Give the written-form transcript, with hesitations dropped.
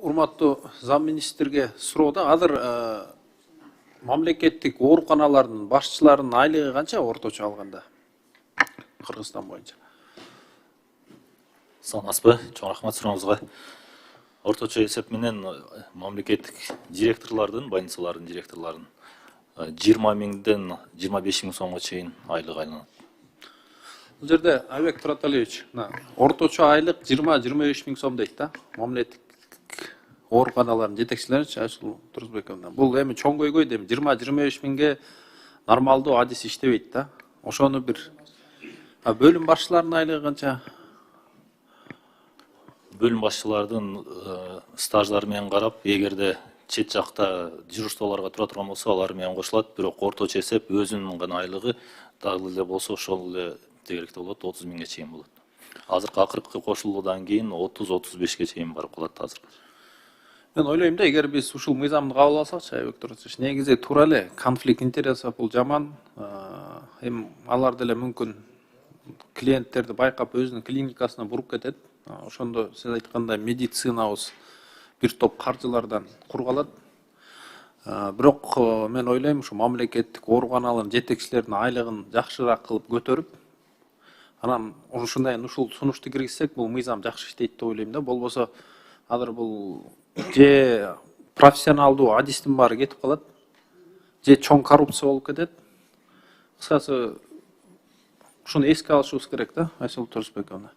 Урматтуу замминистрге суроода азыр мамлекеттик ооруканалардын башчыларынын айлыгы канча орточо алганда Кыргызстан боюнча? Саламатсызбы? Чоң рахмат сурооңузга. Орточо эсеп менен мамлекеттик директорлордун, больницалардын директорлорунун 20 миңден 25 миң сомго чейин айлык айланат. Бул жерде Айбек Тураталиевич, орточо айлык 20-25 миң сом дейт да. Мамлекеттик ооруканалардын жетекчилери Айсул Турсунбековна. Бул эми чоң көйгөй дейм 20-25 миңге нормалдуу адис иштебейт да. Ошону бир бөлүм башчыларынын айлыгы канча? Бөлүм башчылардын стаждары менен карап, эгерде чет жакта дежурстволорго тура турган болсо, алар менен кошулат, бирок орточо эсеп өзүнүн гана айлыгы дагы эле болсо ошол эле дегеректе болот, 30 миңге чейин болот. Азыркы акыркы кошулуудан кийин 30-35ке чейин барып калат азыр. Мен ойлойм да, эгер биз ушул мыйзамды кабыл алсакчы, Айбек Тураталиевич, негизи туура эле конфликт интересов бул жаман. Эми алар деле мүмкүн клиенттерди байкап өзүнүн клиникасына буруп кетет. Ошондо сиз айткандай медицинабыз бир топ каржылардан кургалат. Бирок мен ойлойм, ушу мамлекеттик ооруканалардын жетекчилеринин айлыгын жакшыраак кылып көтөрүп, анан ушул сунушту киргизсек, бул мыйзам жакшы иштейт деп ойлойм да. Болбосо азыр бул же профессионалдуу адистин баары кетип калат, же чоң коррупция болуп кетет. Кыскасы ушуну эске алышыбыз керек да, Айсул Турсунбековна.